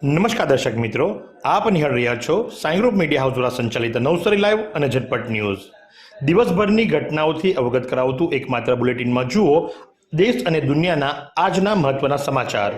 નમસ્કાર દર્શક મિત્રો, આપ નિહાળ રહ્યા છો સાઈ ગ્રુપ મીડિયા હાઉસ દ્વારા સંચાલિત નવસારી લાઈવ અને ઝટપટ ન્યૂઝ. દિવસભરની ઘટનાઓથી અવગત કરાવતું એકમાત્ર બુલેટિનમાં જુઓ દેશ અને દુનિયાના આજના મહત્વના સમાચાર.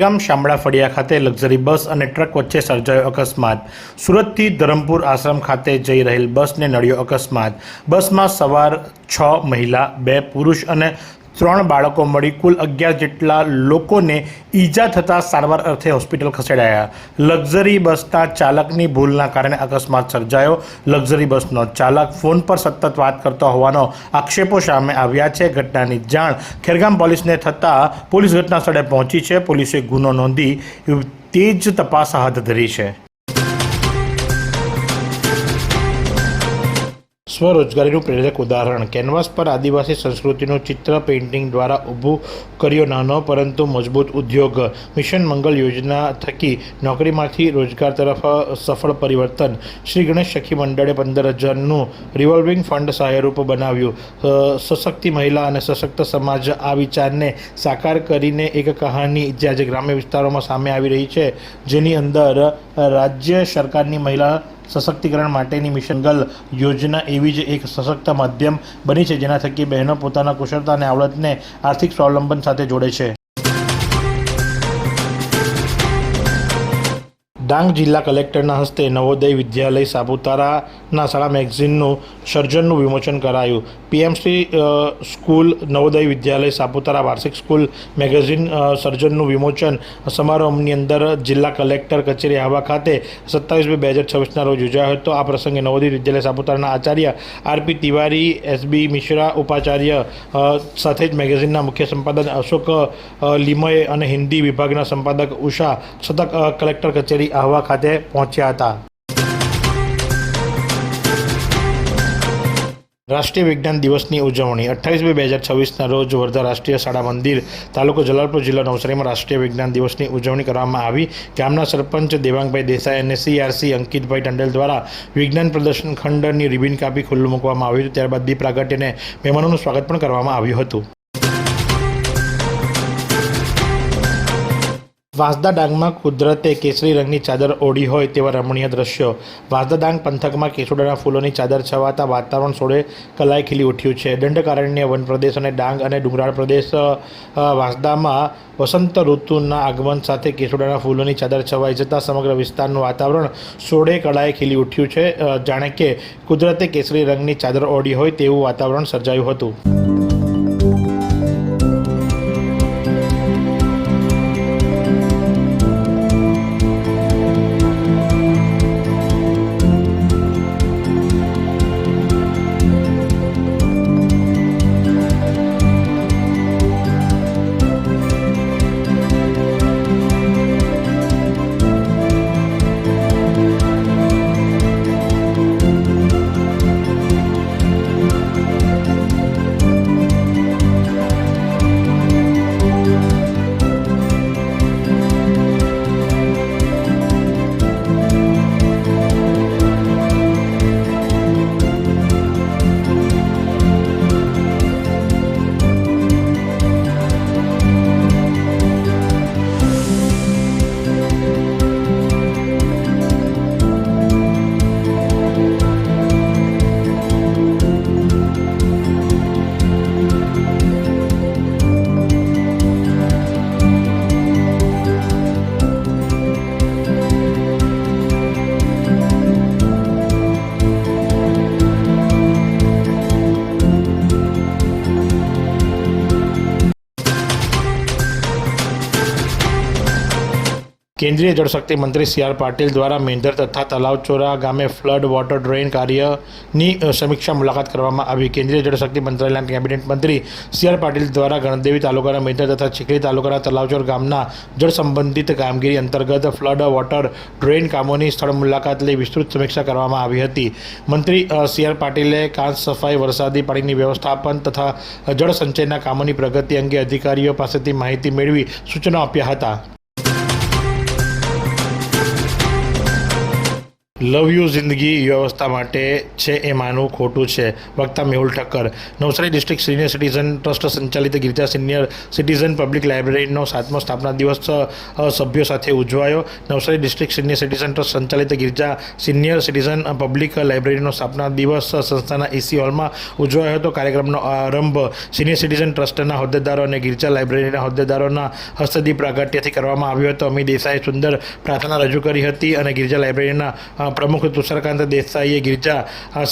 ગામ શામળા ફળિયા ખાતે લક્ઝરી બસ અને ટ્રક વચ્ચે સર્જાયો અકસ્માત. સુરતથી ધરમપુર આશ્રમ ખાતે જઈ રહેલ બસને નડ્યો અકસ્માત. બસમાં સવાર 6 મહિલા, 2 પુરુષ અને 3 બાળકો મળી કુલ 11 જેટલા લોકોને ઈજા થતાં સારવાર અર્થે હોસ્પિટલ ખસેડાયા. લક્ઝરી બસના ચાલકની ભૂલના કારણે અકસ્માત સર્જાયો. લક્ઝરી બસનો ચાલક ફોન પર સતત વાત કરતો હોવાનો આક્ષેપો સામે આવ્યા છે. ઘટનાની જાણ ખેરગામ પોલીસને થતાં પોલીસ ઘટના સ્થળે પહોંચી છે. પોલીસે ગુનો નોંધી તેજ તપાસ હાથ ધરી છે. સ્વરોજગારીનું પ્રેરક ઉદાહરણ. કેનવાસ પર આદિવાસી સંસ્કૃતિનું ચિત્ર પેઇન્ટિંગ દ્વારા ઊભું કર્યો નાનો પરંતુ મજબૂત ઉદ્યોગ. મિશન મંગલ યોજના થકી નોકરીમાંથી રોજગાર તરફ સફળ પરિવર્તન. શ્રી ગણેશ સખી મંડળે 15,000નું રિવોલ્વિંગ ફંડ સહાયરૂપ બનાવ્યું. સશક્તિ મહિલા અને સશક્ત સમાજ આ વિચારને સાકાર કરીને એક કહાની જે આજે ગ્રામ્ય વિસ્તારોમાં સામે આવી રહી છે, જેની અંદર રાજ્ય સરકારની મહિલા સશક્તિકરણ માટેની મિશન મંગલ યોજના એવી જ એક સશક્ત માધ્યમ બની છે, જેના થકી બહેનો પોતાના કુશળતા અને આવડતને આર્થિક સ્વાવલંબન સાથે જોડે છે. ડાંગ જિલ્લા કલેક્ટરના હસ્તે નવોદય વિદ્યાલય સાપુતારાના શાળા મેગઝીનનું સર્જનનું વિમોચન કરાયું. પીએમસી સ્કૂલ નવોદય વિદ્યાલય સાપુતારા વાર્ષિક સ્કૂલ મેગેઝિન સર્જનનું વિમોચન સમારોહની અંદર જિલ્લા કલેક્ટર કચેરી આહવા ખાતે 27/2/2026ના રોજ યોજાયો હતો. આ પ્રસંગે નવોદય વિદ્યાલય સાપુતારાના આચાર્ય આરપી તિવારી, એસબી મિશ્રા ઉપાચાર્ય સાથે જ મેગેઝિનના મુખ્ય સંપાદક અશોક લીમય અને હિન્દી વિભાગના સંપાદક ઉષા સતત કલેક્ટર કચેરી આહવા ખાતે પહોંચ્યા હતા. રાષ્ટ્રીય વિજ્ઞાન દિવસની ઉજવણી. 28/2/2026ના રોજ વર્ધા રાષ્ટ્રીય શાળા મંદિર, તાલુકો જલાલપુર, જિલ્લા નવસારીમાં રાષ્ટ્રીય વિજ્ઞાન દિવસની ઉજવણી કરવામાં આવી. ગામના સરપંચ દેવાંગભાઈ દેસાઈ અને સીઆરસી અંકિતભાઈ ટંડેલ દ્વારા વિજ્ઞાન પ્રદર્શન ખંડની રિબિન કાપી ખુલ્લું મૂકવામાં આવ્યું હતું. ત્યારબાદ દીપ પ્રાગટ્યને મહેમાનોનું સ્વાગત પણ કરવામાં આવ્યું હતું. વાંસદા ડાંગમાં કુદરતે કેસરી રંગની ચાદર ઓઢી હોય તેવા રમણીય દ્રશ્યો. વાંસદા ડાંગ પંથકમાં કેસુડાના ફૂલોની ચાદર છવાતા વાતાવરણ સોળે કલાએ ખીલી ઉઠ્યું છે. દંડકારણ્ય વન પ્રદેશ અને ડાંગ અને ડુંગરાળ પ્રદેશ વાંસદામાં વસંત ઋતુના આગમન સાથે કેસુડાના ફૂલોની ચાદર છવાઈ જતાં સમગ્ર વિસ્તારનું વાતાવરણ સોળે કળાએ ખીલી ઉઠ્યું છે. જાણે કે કુદરતે કેસરી રંગની ચાદર ઓઢી હોય તેવું વાતાવરણ સર્જાયું હતું. કેન્દ્રીય જળશક્તિ મંત્રી સી.આર. પાટીલ દ્વારા મેંધર તથા તલાવચોરા ગામે ફ્લડ વોટર ડ્રેઇન કાર્યની સમીક્ષા મુલાકાત કરવામાં આવી. કેન્દ્રીય જળશક્તિ મંત્રાલયના કેબિનેટ મંત્રી સી.આર. પાટીલ દ્વારા ગણદેવી તાલુકાના મેંધર તથા ચીખલી તાલુકાના તલાવચોર ગામના જળ સંબંધિત કામગીરી અંતર્ગત ફ્લડ વોટર ડ્રેઇન કામોની સ્થળ મુલાકાત લઈ વિસ્તૃત સમીક્ષા કરવામાં આવી હતી. મંત્રી સી.આર. પાટીલે કાંસ સફાઈ, વરસાદી પાણીની વ્યવસ્થાપન તથા જળ સંચયના કામોની પ્રગતિ અંગે અધિકારીઓ પાસેથી માહિતી મેળવી સૂચનો આપ્યા હતા. લવ યુ જિંદગી વ્યવસ્થા માટે છે એ માનવું ખોટું છે. વક્તા Mehul Thakkar. Navsari district senior citizen trust સંચાલિત ગિરજા સિનિયર સિટીઝન પબ્લિક લાઇબ્રેરીનો 7મો સ્થાપના દિવસ સભ્યો સાથે ઉજવાયો. Navsari district senior citizen trust સંચાલિત ગિરજા સિનિયર સિટીઝન પબ્લિક લાઇબ્રેરીનો સ્થાપના દિવસ સંસ્થાના એસી હોલમાં ઉજવાયો હતો. કાર્યક્રમનો આરંભ સિનિયર સિટીઝન ટ્રસ્ટના હોદ્દેદારો અને ગિરજા લાઇબ્રેરીના હોદ્દેદારોના હસ્તદીપ પ્રાગટ્યથી કરવામાં આવ્યો હતો. અમિત દેસાઈએ સુંદર પ્રાર્થના રજૂ કરી હતી અને ગિરજા લાઇબ્રેરીના પ્રમુખ તુષારકાંત દેસાઈએ ગિરજા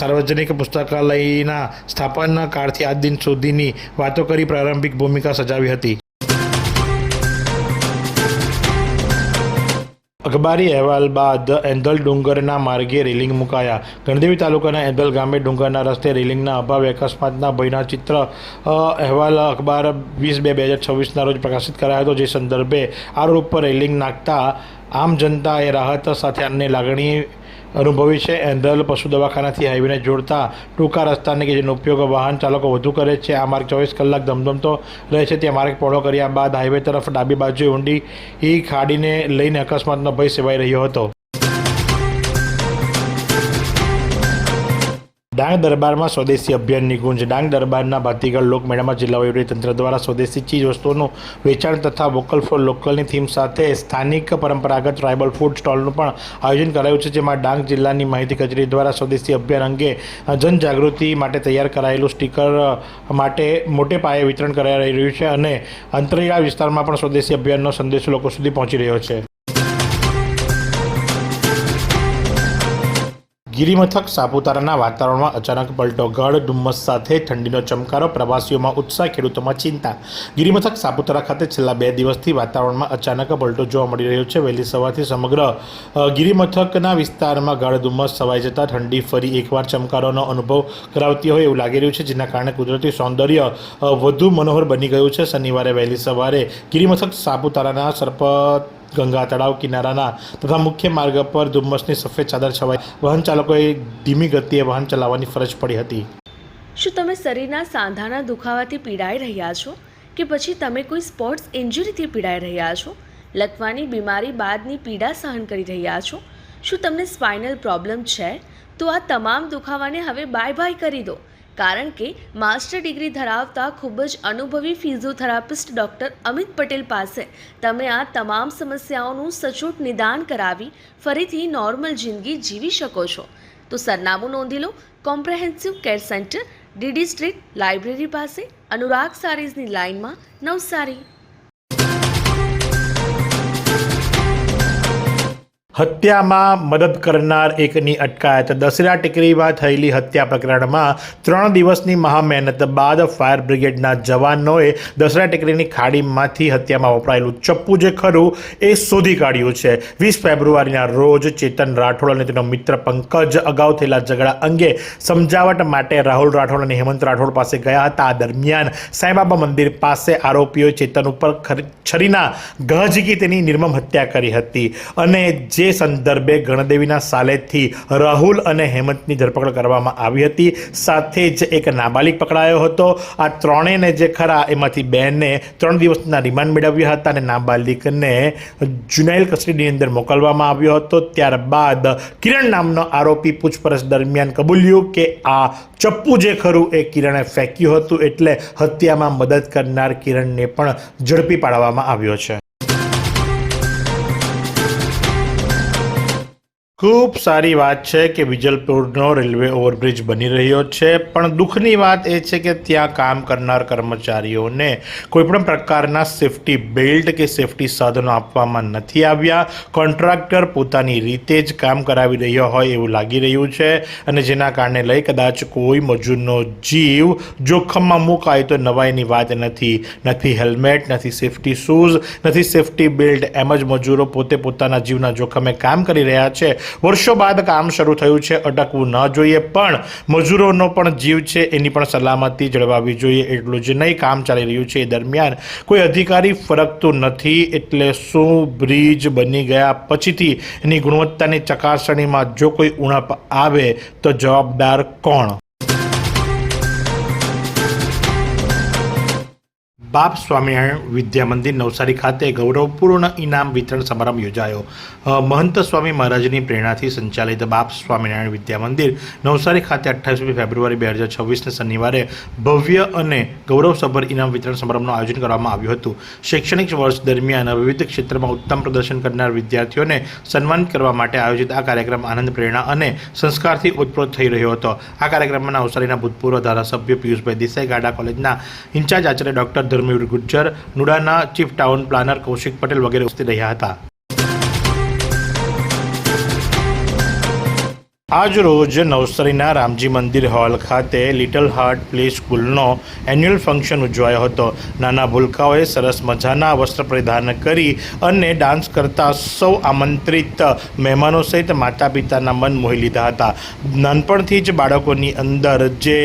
સાર્વજનિક પુસ્તકાલયના સ્થાપન કાળથી આજ દિન સુધીની વાતો કરી પ્રારંભિક ભૂમિકા સજાવી હતી. અખબારી અહેવાલ બાદ એંધલ ડુંગરના માર્ગે રેલિંગ મુકાયા. ગણદેવી તાલુકાના એંધલ ગામે ડુંગરના રસ્તે રેલિંગના અભાવે અકસ્માતના ભયના ચિત્ર અહેવાલ અખબાર 20/2/2026ના રોજ પ્રકાશિત કરાયો હતો. જે સંદર્ભે આ રોડ પર રેલિંગ નાખતા આમ જનતાએ રાહત સાથે અન્ય લાગણી અનુભવી છે. એંધલ પશુ દવાખાનાથી હાઈવેને જોડતા ટૂંકા રસ્તાને કે જેનો ઉપયોગ વાહન ચાલકો વધુ કરે છે. આ માર્ગ 24 કલાક ધમધમતો રહે છે. તે માર્ગ પહોળો કર્યા બાદ હાઈવે તરફ ડાબી બાજુએ ઊંડી ખાડીને લઈને અકસ્માતનો ભય સેવાઈ રહ્યો હતો. ડાંગ દરબારમાં સ્વદેશી અભિયાનની ગુંજ. ડાંગ દરબારના ભાતીગળ લોકમેળામાં જિલ્લા વહીવટીતંત્ર દ્વારા સ્વદેશી ચીજ વસ્તુઓનું વેચાણ તથા વોકલ ફોર લોકલની થીમ સાથે સ્થાનિક પરંપરાગત ટ્રાઇબલ ફૂડ સ્ટોલનું પણ આયોજન કરાયું છે. જેમાં ડાંગ જિલ્લાની માહિતી કચેરી દ્વારા સ્વદેશી અભિયાન અંગે જનજાગૃતિ માટે તૈયાર કરાયેલું સ્ટીકર માટે મોટે પાયે વિતરણ કરાઈ રહ્યું છે અને અંતરિયાળ વિસ્તારમાં પણ સ્વદેશી અભિયાનનો સંદેશો લોકો સુધી પહોંચી રહ્યો છે. ગિરિમથક સાપુતારાના વાતાવરણમાં અચાનક પલટો. ગાઢ ધુમ્મસ સાથે ઠંડીનો ચમકારો. પ્રવાસીઓમાં ઉત્સાહ, ખેડૂતોમાં ચિંતા. ગિરિમથક સાપુતારા ખાતે છેલ્લા 2 દિવસથી વાતાવરણમાં અચાનક પલટો જોવા મળી રહ્યો છે. વહેલી સવારથી સમગ્ર ગિરિમથકના વિસ્તારમાં ગાઢ ધુમ્મસ છવાઈ જતાં ઠંડી ફરી એકવાર ચમકારોનો અનુભવ કરાવતી હોય એવું લાગી રહ્યું છે, જેના કારણે કુદરતી સૌંદર્ય વધુ મનોહર બની ગયું છે. શનિવારે વહેલી સવારે ગિરિમથક સાપુતારાના ગંગા તળાવ કિનારાના તથા મુખ્ય માર્ગ પર ધુમ્મસની સફેદ ચાદર છવાઈ. વાહન ચાલકોએ ધીમી ગતિએ વાહન ચલાવવાની ફરજ પડી હતી. શું તમે શરીરના સાંધાના દુખાવાથી પીડાઈ રહ્યા છો કે પછી તમે કોઈ સ્પોર્ટ્સ ઇન્જરીથી પીડાઈ રહ્યા છો? લકવાની બીમારી બાદની પીડા સહન કરી રહ્યા છો? શું તમને સ્પાઇનલ પ્રોબ્લેમ છે? તો આ તમામ દુખાવાને હવે બાય બાય કરી દો, કારણ કે માસ્ટર ડિગ્રી ધરાવતા ખૂબ જ અનુભવી ફિઝિયોથેરાપિસ્ટ ડૉક્ટર અમિત પટેલ પાસે તમે આ તમામ સમસ્યાઓનું સચોટ નિદાન કરાવી ફરીથી નોર્મલ જિંદગી જીવી શકો છો. તો સરનામું નોંધી લો. Comprehensive care centre, DD street, library પાસે, અનુરાગ સારીઝની લાઇનમાં, નવસારી. હત્યામાં મદદ કરનાર એકની અટકાયત. દશેરા ટેકરીમાં થયેલી હત્યા પ્રકરણમાં 3 દિવસની મહામહેનત બાદ ફાયર બ્રિગેડના જવાનોએ દશેરા ટેકરીની ખાડીમાંથી હત્યામાં વપરાયેલું ચપ્પુ જે ખરું એ શોધી કાઢ્યું છે. 20 ફેબ્રુઆરીના રોજ ચેતન રાઠોડ અને તેનો મિત્ર પંકજ અગાઉ થયેલા ઝઘડા અંગે સમજાવટ માટે રાહુલ રાઠોડ અને હેમંત રાઠોડ પાસે ગયા હતા. આ દરમિયાન સાંઈબાબા મંદિર પાસે આરોપીઓએ ચેતન ઉપર છરીના ઘા ઝીકી તેની નિર્મમ હત્યા કરી હતી અને જે સંદર્ભે ગણદેવીના સાલેથી રાહુલ અને હેમંતની ધરપકડ કરવામાં આવી હતી. સાથે જ એક નાબાલિગ પકડાયો હતો. આ ત્રણેયને જે ખરા એમાંથી 2ને 3 દિવસના રિમાન્ડ મેળવ્યા હતા અને નાબાલિગને જુનાઇલ કસ્ટડીની અંદર મોકલવામાં આવ્યો હતો. ત્યારબાદ કિરણ નામનો આરોપી પૂછપરછ દરમિયાન કબૂલ્યું કે આ ચપ્પુ જે ખરું એ કિરણે ફેંક્યું હતું, એટલે હત્યામાં મદદ કરનાર કિરણને પણ ઝડપી પાડવામાં આવ્યો છે. ખૂબ સારી વાત છે કે વિજલપુરનો રેલવે ઓવરબ્રિજ બની રહ્યો છે, પણ દુઃખની વાત એ છે કે ત્યાં કામ કરનાર કર્મચારીઓને કોઈપણ પ્રકારના સેફટી બેલ્ટ કે સેફટી સાધનો આપવામાં નથી આવ્યા. કોન્ટ્રાક્ટર પોતાની રીતે જ કામ કરાવી રહ્યો હોય એવું લાગી રહ્યું છે અને જેના કારણે લઈ કદાચ કોઈ મજૂરનો જીવ જોખમમાં મુકાય તો નવાઈની વાત નથી. નથી હેલ્મેટ, નથી સેફટી શૂઝ, નથી સેફટી બેલ્ટ. એમ જ મજૂરો પોતે પોતાના જીવના જોખમે કામ કરી રહ્યા છે. વર્ષો બાદ કામ શરૂ થયું છે, અટકવું ન જોઈએ, પણ મજૂરોનો પણ જીવ છે એની પણ સલામતી જળવાવી જોઈએ. એટલું જ નહીં, કામ ચાલી રહ્યું છે એ દરમિયાન કોઈ અધિકારી ફરકતું નથી. એટલે શું બ્રિજ બની ગયા પછીથી એની ગુણવત્તાની ચકાસણીમાં જો કોઈ ઉણપ આવે તો જવાબદાર કોણ? બાપ સ્વામિનારાયણ વિદ્યા મંદિર નવસારી ખાતે ગૌરવપૂર્ણ ઇનામ વિતરણ સમારંભ યોજાયો. મહંત સ્વામી મહારાજની પ્રેરણાથી સંચાલિત બાપ સ્વામિનારાયણ વિદ્યા મંદિર નવસારી ખાતે 28મી ફેબ્રુઆરી 2026ને શનિવારે ભવ્ય અને ગૌરવસભર ઇનામ વિતરણ સમારંભનું આયોજન કરવામાં આવ્યું હતું. શૈક્ષણિક વર્ષ દરમિયાન વિવિધ ક્ષેત્રમાં ઉત્તમ પ્રદર્શન કરનાર વિદ્યાર્થીઓને સન્માનિત કરવા માટે આયોજિત આ કાર્યક્રમ આનંદ, પ્રેરણા અને સંસ્કારથી ઓતપ્રોત થઈ રહ્યો હતો. આ કાર્યક્રમમાં નવસારીના ભૂતપૂર્વ ધારાસભ્ય પિયુષભાઈ દેસાઈ, ગાડા કોલેજના ઇન્ચાર્જ આચાર્ય ડોક્ટર ધર્મવીર ગુજ્જર, નુડાના chief town planner Kaushik Patel વગેરે ઉપસ્થિત રહ્યા હતા. આજ રોજ નવસારીના રામજી મંદિર હોલ ખાતે લિટલ હાર્ટ પ્લે સ્કૂલનો એન્યુઅલ ફંક્શન ઉજવાયો હતો. નાના ભૂલકાઓએ સરસ મજાના વસ્ત્ર પરિધાન કરી અને ડાન્સ કરતા સૌ આમંત્રિત મહેમાનો સહિત માતા પિતાના મન મોહી લીધા હતા. નાનપણથી જ બાળકોની અંદર જે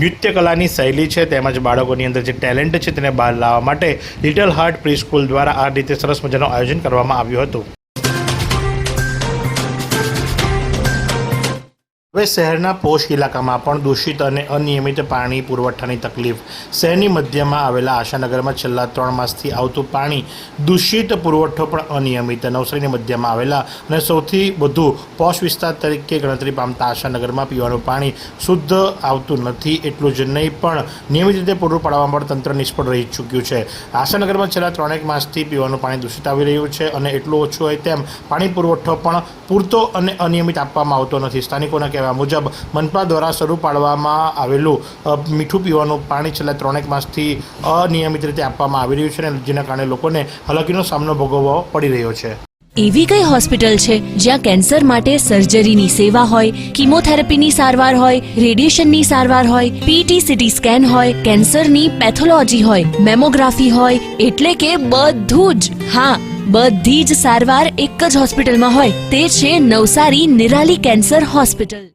નૃત્ય કલાની શૈલી છે તેમજ બાળકોની અંદર જે ટેલેન્ટ છે તેને બહાર લાવવા માટે લિટલ હાર્ટ પ્રી સ્કૂલ દ્વારા આ રીતે સરસ મજાનું આયોજન કરવામાં આવ્યું હતું. હવે શહેરના પોશ ઇલાકામાં પણ દૂષિત અને અનિયમિત પાણી પુરવઠાની તકલીફ. શહેરની મધ્યમાં આવેલા આશાનગરમાં છેલ્લા 3 માસથી આવતું પાણી દૂષિત, પુરવઠો પણ અનિયમિત. નવસારીની મધ્યમાં આવેલા અને સૌથી વધુ પોશ વિસ્તાર તરીકે ગણતરી પામતા આશાનગરમાં પીવાનું પાણી શુદ્ધ આવતું નથી. એટલું જ નહીં પણ નિયમિત રીતે પૂરું પાડવામાં પણ તંત્ર નિષ્ફળ રહી ચૂક્યું છે. આશાનગરમાં છેલ્લા 3 માસથી પીવાનું પાણી દૂષિત આવી રહ્યું છે અને એટલું ઓછું હોય તેમ પાણી પુરવઠો પણ પૂરતો અને અનિયમિત આપવામાં આવતો નથી. સ્થાનિકોના કહેવા મુજબ મનપા દ્વારા શરૂ પાડવામાં આવેલું મીઠું પીવાનું પાણી છેલ્લા 3 માસથી અનિયમિત રીતે આપવામાં આવી રહ્યું છે અને જેના કારણે લોકોને હાલાકીનો સામનો ભોગવવો પડી રહ્યો છે. એવી કઈ હોસ્પિટલ છે જ્યાં કેન્સર માટે સર્જરીની સેવા હોય, કીમોથેરાપીની સારવાર હોય, રેડિયેશનની સારવાર હોય, પીટી સીટી સ્કેન હોય, કેન્સરની પેથોલોજી હોય, મેમોગ્રાફી હોય, એટલે કે બધું જ. હા, બધી જ સારવાર એક જ હોસ્પિટલમાં હોય. તે છે નવસારી નિરાલી કેન્સર હોસ્પિટલ.